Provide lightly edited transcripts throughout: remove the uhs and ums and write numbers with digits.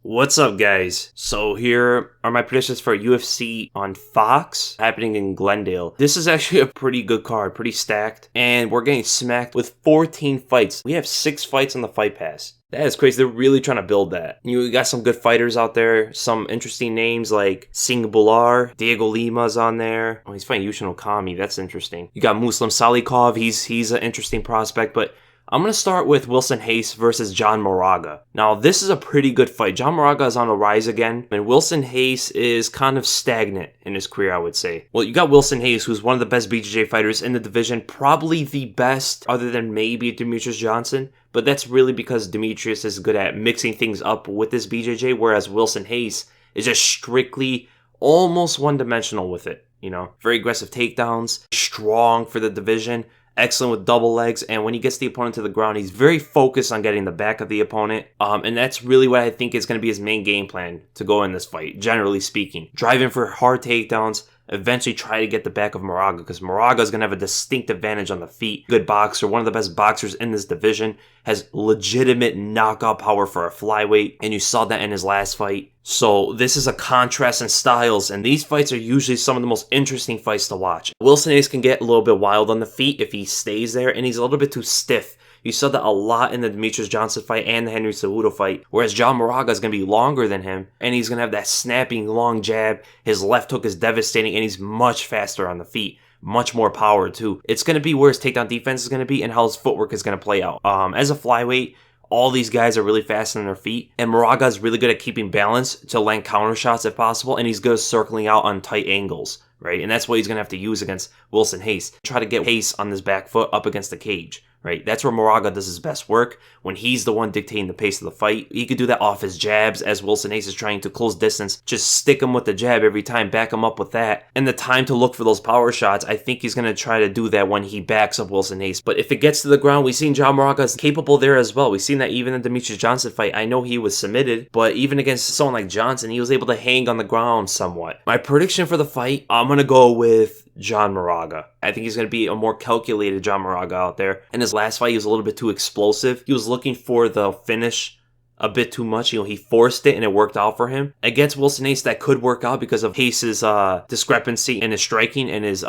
What's up, guys? So here are my predictions for UFC on Fox happening in Glendale. This is actually a pretty good card, pretty stacked, and we're getting smacked with 14 fights. We have 6 fights on the Fight Pass. That is crazy. They're really trying to build that. You got some good fighters out there, some interesting names like Singh Bular, Diego Lima's on there. Oh, he's fighting Yushin Okami. That's interesting. You got Muslim Salikov. He's an interesting prospect, but I'm going to start with Wilson Hayes versus John Moraga. Now, this is a pretty good fight. John Moraga is on the rise again, and Wilson Hayes is kind of stagnant in his career, I would say. Well, you got Wilson Hayes, who's one of the best BJJ fighters in the division, probably the best other than maybe Demetrius Johnson, but that's really because Demetrius is good at mixing things up with this BJJ, whereas Wilson Hayes is just strictly almost one-dimensional with it, you know? Very aggressive takedowns, strong for the division, excellent with double legs, and when he gets the opponent to the ground, he's very focused on getting the back of the opponent, and that's really what I think is going to be his main game plan to go in this fight, generally speaking. Driving for hard takedowns, eventually try to get the back of Moraga, because Moraga is going to have a distinct advantage on the feet. Good boxer, one of the best boxers in this division, has legitimate knockout power for a flyweight, and you saw that in his last fight. So this is a contrast in styles, and these fights are usually some of the most interesting fights to watch. Wilson Hayes can get a little bit wild on the feet if he stays there, and he's a little bit too stiff. You saw that a lot in the Demetrius Johnson fight and the Henry Cejudo fight, whereas John Moraga is going to be longer than him, and he's going to have that snapping long jab. His left hook is devastating, and he's much faster on the feet. Much more power, too. It's going to be where his takedown defense is going to be and how his footwork is going to play out. As a flyweight, all these guys are really fast on their feet, and Moraga is really good at keeping balance to land counter shots if possible, and he's good at circling out on tight angles, right? And that's what he's going to have to use against Wilson Hayes. Try to get Hayes on his back foot up against the cage, right? That's where Moraga does his best work, when he's the one dictating the pace of the fight. He could do that off his jabs as Wilson Hayes is trying to close distance. Just stick him with the jab every time, back him up with that. And the time to look for those power shots, I think he's going to try to do that when he backs up Wilson Hayes. But if it gets to the ground, we've seen John Moraga is capable there as well. We've seen that even in the Demetrius Johnson fight. I know he was submitted, but even against someone like Johnson, he was able to hang on the ground somewhat. My prediction for the fight, I'm going to go with John Moraga. I think he's going to be a more calculated John Moraga out there. In his last fight, he was a little bit too explosive. He was looking for the finish a bit too much. You know, he forced it and it worked out for him. Against Wilson Hayes, that could work out because of Hayes' discrepancy in his striking and his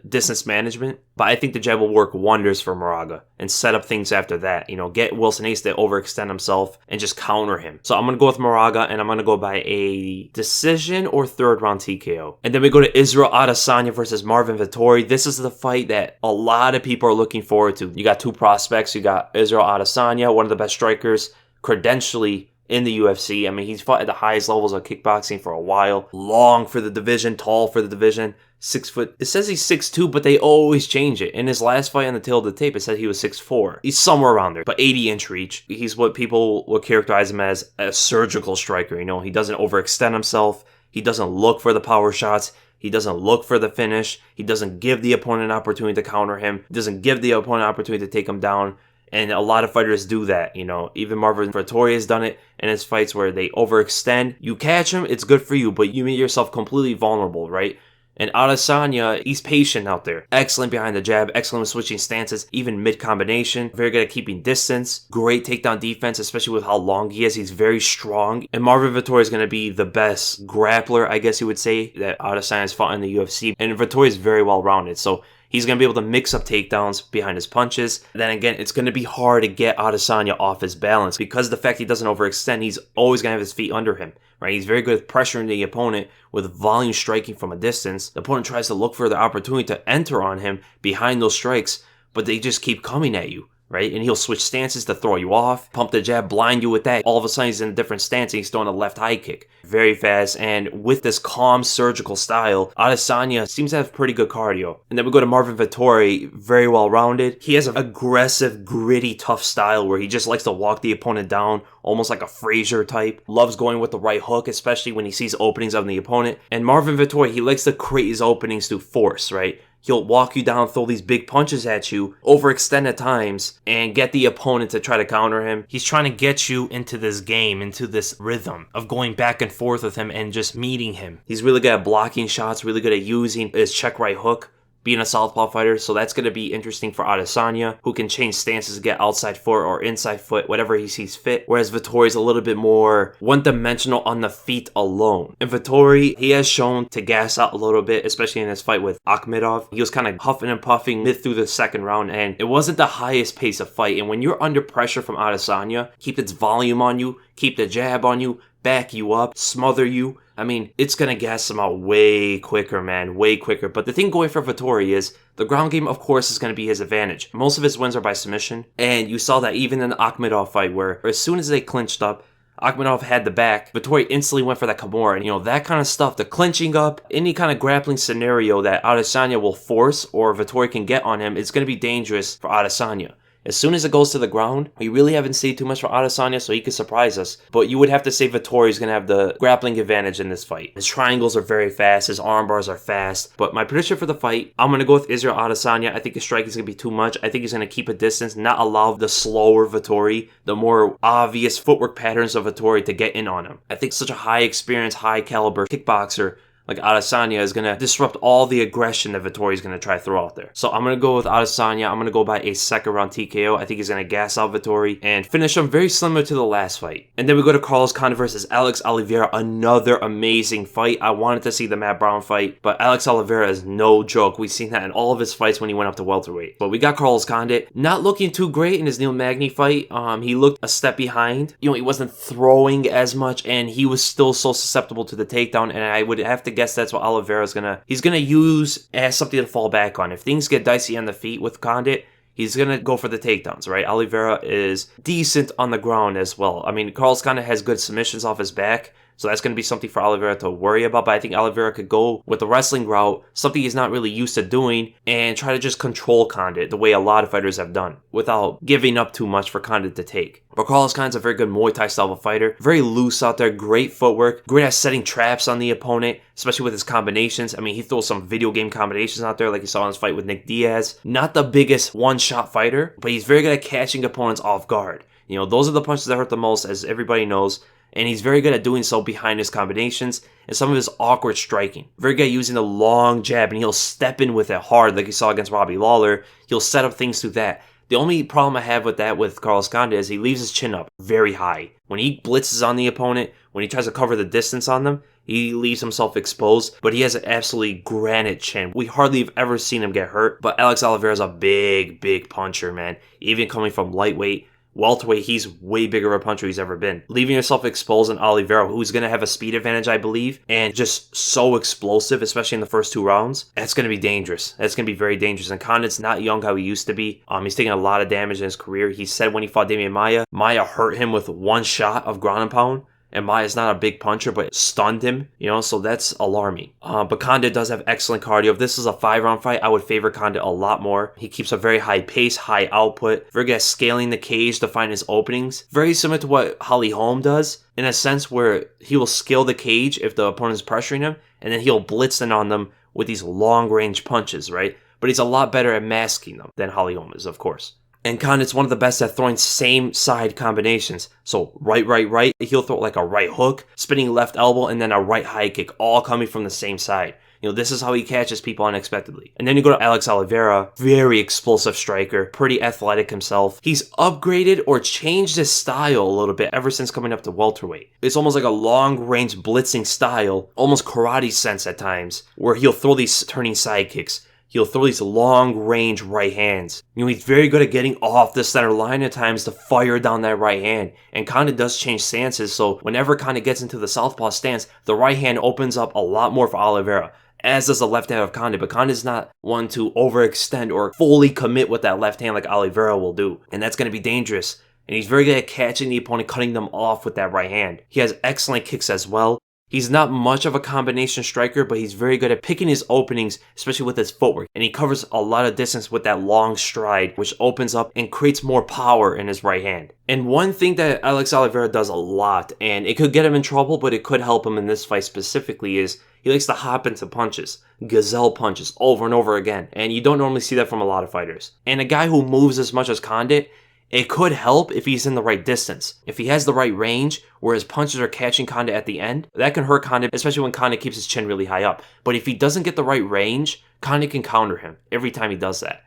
distance management. But I think the jab will work wonders for Moraga and set up things after that. You know, get Wilson Hayes to overextend himself and just counter him. So I'm going to go with Moraga, and I'm going to go by a decision or third round TKO. And then we go to Israel Adesanya versus Marvin Vittori. This is the fight that a lot of people are looking forward to. You got two prospects. You got Israel Adesanya, one of the best strikers credentially in the UFC. I mean, he's fought at the highest levels of kickboxing for a while. Long for the division, tall for the division. 6 foot. It says he's 6'2", but they always change it. In his last fight on the tail of the tape, it said he was 6'4". He's somewhere around there, but 80-inch reach. He's what people would characterize him as a surgical striker. You know, he doesn't overextend himself. He doesn't look for the power shots. He doesn't look for the finish. He doesn't give the opponent an opportunity to counter him. He doesn't give the opponent an opportunity to take him down. And a lot of fighters do that, you know. Even Marvin Vittori has done it in his fights where they overextend. You catch him, it's good for you, but you make yourself completely vulnerable, right? And Adesanya, he's patient out there. Excellent behind the jab, excellent with switching stances, even mid-combination. Very good at keeping distance. Great takedown defense, especially with how long he is. He's very strong. And Marvin Vittori is going to be the best grappler, I guess you would say, that Adesanya has fought in the UFC. And Vittori is very well-rounded, so he's going to be able to mix up takedowns behind his punches. Then again, it's going to be hard to get Adesanya off his balance because of the fact he doesn't overextend. He's always going to have his feet under him, right? He's very good at pressuring the opponent with volume striking from a distance. The opponent tries to look for the opportunity to enter on him behind those strikes, but they just keep coming at you, right? And he'll switch stances to throw you off, pump the jab, blind you with that. All of a sudden, he's in a different stance and he's throwing a left high kick. Very fast, and with this calm, surgical style, Adesanya seems to have pretty good cardio. And then we go to Marvin Vittori, very well-rounded. He has an aggressive, gritty, tough style where he just likes to walk the opponent down, almost like a Frazier type. Loves going with the right hook, especially when he sees openings on the opponent. And Marvin Vittori, he likes to create his openings through force, right? He'll walk you down, throw these big punches at you, overextend at times, and get the opponent to try to counter him. He's trying to get you into this game, into this rhythm of going back and forth with him and just meeting him. He's really good at blocking shots, really good at using his check right hook being a southpaw fighter, so that's going to be interesting for Adesanya, who can change stances, get outside foot or inside foot, whatever he sees fit, whereas Vittori's a little bit more one-dimensional on the feet alone. And Vittori, he has shown to gas out a little bit, especially in his fight with Akhmedov. He was kind of huffing and puffing mid through the second round, and it wasn't the highest pace of fight. And when you're under pressure from Adesanya, keep its volume on you, keep the jab on you, back you up, smother you. I mean, it's going to gas him out way quicker, man, way quicker. But the thing going for Vittori is the ground game, of course, is going to be his advantage. Most of his wins are by submission, and you saw that even in the Akhmedov fight, where as soon as they clinched up, Akhmedov had the back, Vittori instantly went for that Kimura, and that kind of stuff, the clinching up, any kind of grappling scenario that Adesanya will force or Vittori can get on him is going to be dangerous for Adesanya. As soon as it goes to the ground, we really haven't seen too much for Adesanya, so he could surprise us. But you would have to say Vittori's going to have the grappling advantage in this fight. His triangles are very fast. His arm bars are fast. But my prediction for the fight, I'm going to go with Israel Adesanya. I think his striking is going to be too much. I think he's going to keep a distance, not allow the slower Vittori, the more obvious footwork patterns of Vittori to get in on him. I think such a high experience, high caliber kickboxer like Adesanya is going to disrupt all the aggression that Vittori is going to try to throw out there. So I'm going to go with Adesanya. I'm going to go by a second round TKO. I think he's going to gas out Vittori and finish him very similar to the last fight. And then we go to Carlos Condit versus Alex Oliveira. Another amazing fight. I wanted to see the Matt Brown fight, but Alex Oliveira is no joke. We've seen that in all of his fights when he went up to welterweight. But we got Carlos Condit not looking too great in his Neil Magny fight. He looked a step behind. He wasn't throwing as much, and he was still so susceptible to the takedown, and I would have to guess that's what Oliveira's gonna use as something to fall back on. If things get dicey on the feet with Condit, he's gonna go for the takedowns, right? Oliveira is decent on the ground as well. I mean, Carlos Condit has good submissions off his back, so that's going to be something for Oliveira to worry about. But I think Oliveira could go with the wrestling route, something he's not really used to doing, and try to just control Condit the way a lot of fighters have done without giving up too much for Condit to take. But Carlos Condit's a very good Muay Thai style of fighter. Very loose out there, great footwork, great at setting traps on the opponent, especially with his combinations. I mean, he throws some video game combinations out there like you saw in his fight with Nick Diaz. Not the biggest one-shot fighter, but he's very good at catching opponents off guard. Those are the punches that hurt the most, as everybody knows. And he's very good at doing so behind his combinations and some of his awkward striking. Very good at using the long jab, and he'll step in with it hard like you saw against Robbie Lawler. He'll set up things through that. The only problem I have with that with Carlos Condit is he leaves his chin up very high. When he blitzes on the opponent, when he tries to cover the distance on them, he leaves himself exposed, but he has an absolutely granite chin. We hardly have ever seen him get hurt, but Alex Oliveira is a big, big puncher, man. Even coming from lightweight, welterweight, he's way bigger of a puncher he's ever been. Leaving yourself exposed in Oliveira, who's going to have a speed advantage, I believe, and just so explosive, especially in the first 2 rounds, that's going to be dangerous. That's going to be very dangerous. And Condit's not young how he used to be. He's taking a lot of damage in his career. He said when he fought Damian Maia hurt him with one shot of ground and pound. And Maia's not a big puncher, but it stunned him, so that's alarming. But Condit does have excellent cardio. If this is a 5-round fight, I would favor Condit a lot more. He keeps a very high pace, high output, very good at scaling the cage to find his openings. Very similar to what Holly Holm does, in a sense where he will scale the cage if the opponent is pressuring him, and then he'll blitz in on them with these long-range punches, right? But he's a lot better at masking them than Holly Holm is, of course. And Condit's one of the best at throwing same side combinations. So right, he'll throw like a right hook, spinning left elbow, and then a right high kick, all coming from the same side. This is how he catches people unexpectedly. And then you go to Alex Oliveira, very explosive striker, pretty athletic himself. He's upgraded or changed his style a little bit ever since coming up to welterweight. It's almost like a long-range blitzing style, almost karate sense at times, where he'll throw these turning side kicks. He'll throw these long-range right hands. He's very good at getting off the center line at times to fire down that right hand. And Condit does change stances, so whenever Condit gets into the southpaw stance, the right hand opens up a lot more for Oliveira, as does the left hand of Condit. But Condit's not one to overextend or fully commit with that left hand like Oliveira will do. And that's going to be dangerous. And he's very good at catching the opponent, cutting them off with that right hand. He has excellent kicks as well. He's not much of a combination striker, but he's very good at picking his openings, especially with his footwork. And he covers a lot of distance with that long stride, which opens up and creates more power in his right hand. And one thing that Alex Oliveira does a lot, and it could get him in trouble, but it could help him in this fight specifically, is he likes to hop into punches, gazelle punches, over and over again. And you don't normally see that from a lot of fighters. And a guy who moves as much as Condit, It could help if he's in the right distance. If he has the right range, where his punches are catching Condit at the end, that can hurt Condit, especially when Condit keeps his chin really high up. But if he doesn't get the right range, Condit can counter him every time he does that.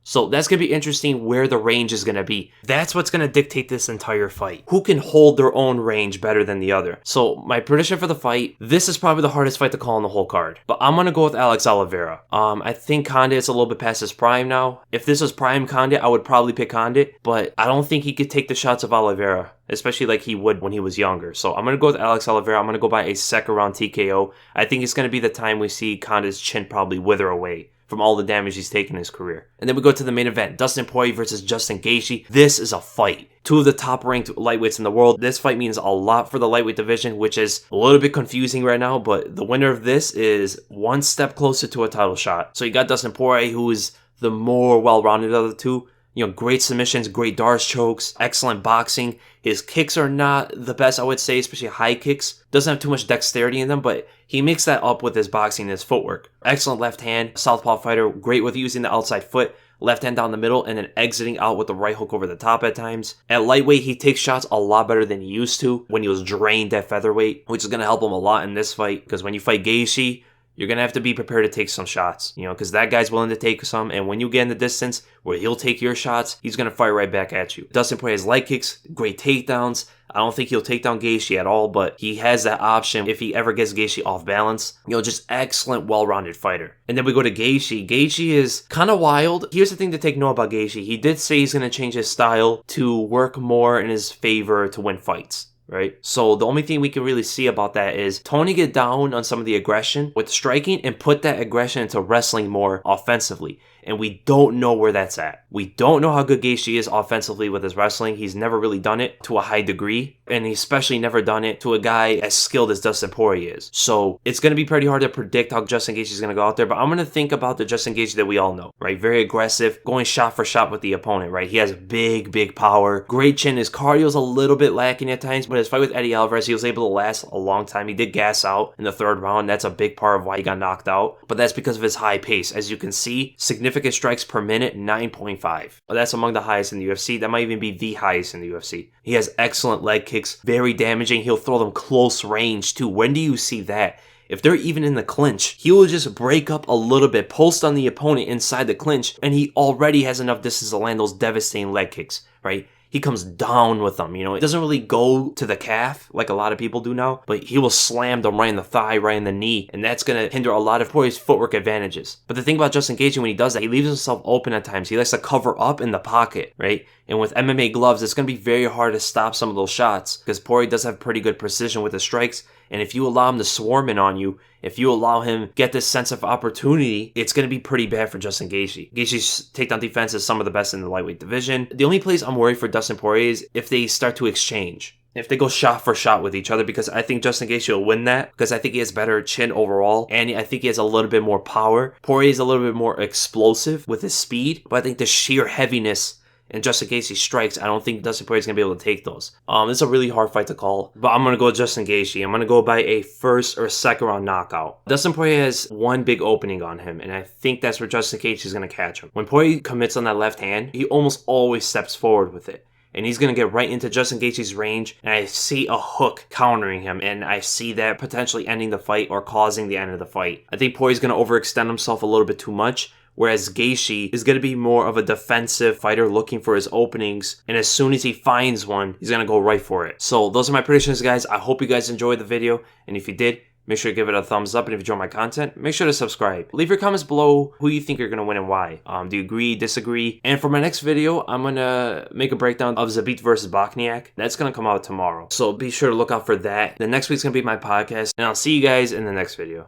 So that's going to be interesting where the range is going to be. That's what's going to dictate this entire fight. Who can hold their own range better than the other? So my prediction for the fight, this is probably the hardest fight to call in the whole card. But I'm going to go with Alex Oliveira. I think Condit is a little bit past his prime now. If this was prime Condit, I would probably pick Condit. But I don't think he could take the shots of Oliveira, especially like he would when he was younger. So I'm going to go with Alex Oliveira. I'm going to go by a second round TKO. I think it's going to be the time we see Condit's chin probably wither away from all the damage he's taken in his career. And then we go to the main event, Dustin Poirier versus Justin Gaethje. This is a fight. Two of the top-ranked lightweights in the world. This fight means a lot for the lightweight division, which is a little bit confusing right now, but the winner of this is one step closer to a title shot. So you got Dustin Poirier, who is the more well-rounded of the two. You know, great submissions, great Darce chokes, excellent boxing. His kicks are not the best, I would say, especially high kicks. Doesn't have too much dexterity in them, but he makes that up with his boxing and his footwork. Excellent left hand, southpaw fighter, great with using the outside foot, left hand down the middle, and then exiting out with the right hook over the top at times. At lightweight, he takes shots a lot better than he used to when he was drained at featherweight, which is going to help him a lot in this fight, because when you fight Gaethje, you're going to have to be prepared to take some shots, you know, because that guy's willing to take some. And when you get in the distance where he'll take your shots, he's going to fire right back at you. Dustin Poirier's leg kicks, great takedowns. I don't think he'll take down Gaethje at all, but he has that option if he ever gets Gaethje off balance. You know, just excellent, well-rounded fighter. And then we go to Gaethje. Gaethje is kind of wild. Here's the thing to take note about Gaethje. He did say he's going to change his style to work more in his favor to win fights. Right? So the only thing we can really see about that is toning it down on some of the aggression with striking and put that aggression into wrestling more offensively. And we don't know where that's at. We don't know how good Gaethje is offensively with his wrestling. He's never really done it to a high degree. And he's especially never done it to a guy as skilled as Dustin Poirier is. So it's going to be pretty hard to predict how Justin Gaethje is going to go out there. But I'm going to think about the Justin Gaethje that we all know, right? Very aggressive, going shot for shot with the opponent, right? He has big power. Great chin. His cardio is a little bit lacking at times. But his fight with Eddie Alvarez, he was able to last a long time. He did gas out in the third round. That's a big part of why he got knocked out. But that's because of his high pace. As you can see, significant strikes per minute, 9.5. That's among the highest in the UFC. That might even be the highest in the UFC. He has excellent leg kicks, very damaging. He'll throw them close range too. When do you see that? If they're even in the clinch, he will just break up a little bit, post on the opponent inside the clinch, and he already has enough distance to land those devastating leg kicks, right? He comes down with them, you know. It doesn't really go to the calf like a lot of people do now, but he will slam them right in the thigh, right in the knee, and that's going to hinder a lot of Poirier's footwork advantages. But the thing about Justin Gaethje, when he does that, he leaves himself open at times. He likes to cover up in the pocket, right? And with MMA gloves, it's going to be very hard to stop some of those shots because Poirier does have pretty good precision with his strikes. And if you allow him to swarm in on you, if you allow him get this sense of opportunity, it's going to be pretty bad for Justin Gaethje. Gaethje's takedown defense is some of the best in the lightweight division. The only place I'm worried for Dustin Poirier is if they start to exchange. If they go shot for shot with each other, because I think Justin Gaethje will win that, because I think he has better chin overall, and I think he has a little bit more power. Poirier is a little bit more explosive with his speed, but I think the sheer heaviness and Justin Gaethje strikes, I don't think Dustin Poirier is going to be able to take those. It's a really hard fight to call, but I'm going to go with Justin Gaethje. I'm going to go by a first or second round knockout. Dustin Poirier has one big opening on him, and I think that's where Justin Gaethje is going to catch him. When Poirier commits on that left hand, he almost always steps forward with it. And he's going to get right into Justin Gaethje's range, and I see a hook countering him, and I see that potentially ending the fight or causing the end of the fight. I think Poirier's going to overextend himself a little bit too much, whereas Gaethje is going to be more of a defensive fighter looking for his openings, and as soon as he finds one, he's going to go right for it. So those are my predictions, guys. I hope you guys enjoyed the video, and if you did, make sure to give it a thumbs up, and if you enjoy my content, make sure to subscribe. Leave your comments below who you think you're going to win and why. Do you agree, disagree? And for my next video, I'm going to make a breakdown of Zabit versus Bochniak. That's going to come out tomorrow, so be sure to look out for that. The next week's going to be my podcast, and I'll see you guys in the next video.